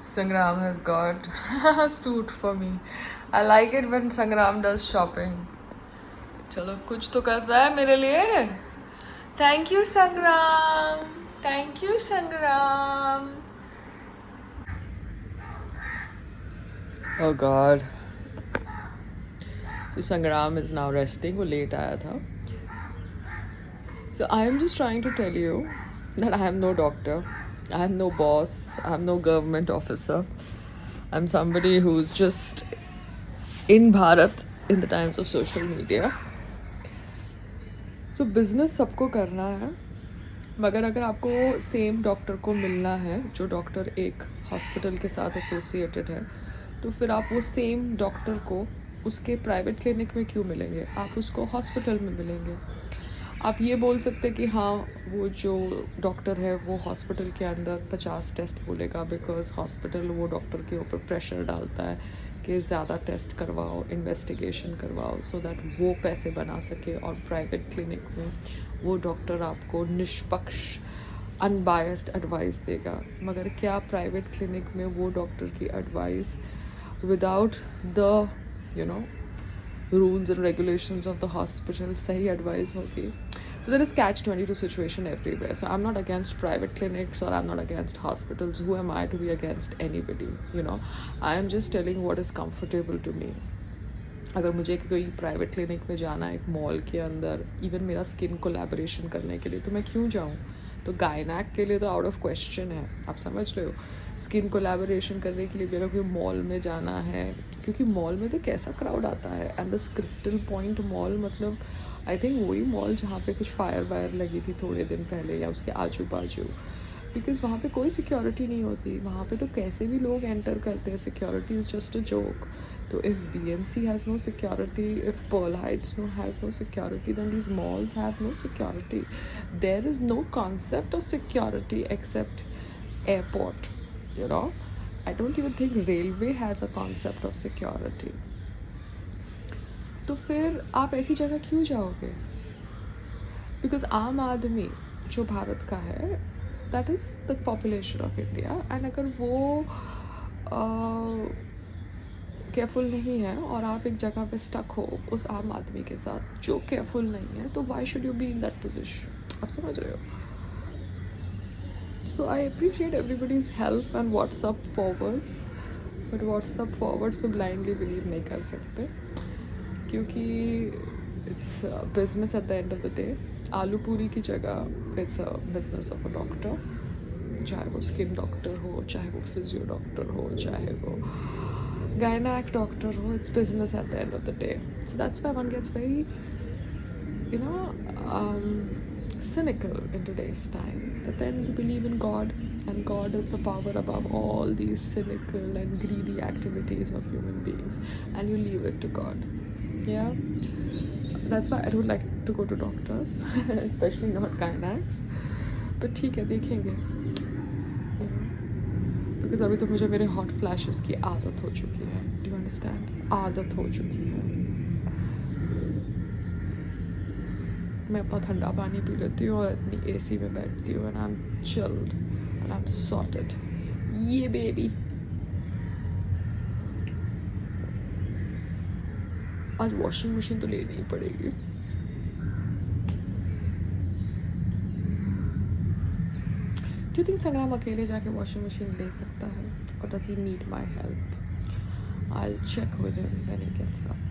Sangram has got a suit for me. I like it when Sangram does shopping. चलो कुछ तो करता है मेरे लिए. Thank you Sangram. Thank you Sangram. Oh God. So Sangram is now resting. वो late आया था. So I am just trying to tell you that I am no doctor. I am no boss. I am no government officer. I'm somebody who's just in Bharat in the times of social media. So business सबको करना है, मगर अगर आपको same doctor को मिलना है जो डॉक्टर एक हॉस्पिटल के साथ एसोसिएटेड है, तो फिर आप वो सेम डॉक्टर को उसके प्राइवेट क्लिनिक में क्यों मिलेंगे? आप उसको हॉस्पिटल में मिलेंगे. आप ये बोल सकते कि हाँ वो जो डॉक्टर है वो हॉस्पिटल के अंदर 50 टेस्ट बोलेगा बिकॉज हॉस्पिटल वो डॉक्टर के ऊपर प्रेशर डालता है कि ज़्यादा टेस्ट करवाओ, इन्वेस्टिगेशन करवाओ, सो दैट वो पैसे बना सके. और प्राइवेट क्लिनिक में वो डॉक्टर आपको निष्पक्ष अनबायस्ड एडवाइस देगा. मगर क्या प्राइवेट क्लिनिक में वो डॉक्टर की advice without the rules and regulations of the hospital सही advice होगी? So there is catch-22 situation everywhere. So I'm not against private clinics or I'm not against hospitals. Who am I to be against anybody? I am just telling what is comfortable to me. अगर मुझे कोई private clinic में जाना है एक mall के अंदर, even मेरा स्किन कोलैबोरेशन करने के लिए, तो मैं क्यों जाऊँ? तो गायनैक के लिए तो आउट ऑफ क्वेश्चन है. आप समझ रहे हो? स्किन कोलैबोरेशन करने के लिए भी अगर कोई मॉल में जाना है, क्योंकि मॉल में तो कैसा क्राउड आता है. And this crystal point mall, मतलब आई थिंक वही मॉल जहाँ पे कुछ फायर वायर लगी थी थोड़े दिन पहले या उसके आजू बाजू, बिकॉज वहाँ पे कोई सिक्योरिटी नहीं होती. वहाँ पे तो कैसे भी लोग एंटर करते हैं. Security is just a joke. So if BMC has no security, if Pearl Heights has no security, then these malls have no security. There is no concept of security except airport. I don't even think railway has a concept of security. तो फिर आप ऐसी जगह क्यों जाओगे? Because आम आदमी जो भारत का है, that is the population of India, and अगर वो केयरफुल नहीं है और आप एक जगह पे स्टक हो उस आम आदमी के साथ जो केयरफुल नहीं है, तो why should you be in that position? आप समझ रहे हो? So I appreciate everybody's help and WhatsApp forwards, but WhatsApp forwards पे ब्लाइंडली बिलीव नहीं कर सकते, क्योंकि it's business at the end of the day. आलू पूरी की जगह it's a business of a doctor, चाहे वो स्किन डॉक्टर हो, चाहे वो फिजियो डॉक्टर हो, चाहे वो gynec doctor ho. It's business at the end of the day. So that's why one gets very cynical in today's time. But then you believe in God, and God is the power above all these cynical and greedy activities of human beings, and you leave it to God. Yeah, that's why I don't like to go to doctors especially not gynecs. But ठीक है, देखेंगे. Because अभी तो मुझे मेरे hot flashes की आदत हो चुकी है. Do you understand? आदत हो चुकी है. मैं अपना ठंडा पानी पी लेती हूँ और अपनी एसी में बैठती हूँ, and I am chilled and I am sorted. ये बेबी आज वॉशिंग मशीन तो लेनी ही पड़ेगी. Do you think संग्राम अकेले जाके वॉशिंग मशीन ले सकता है, or does he need my help? I'll check with him when he gets up.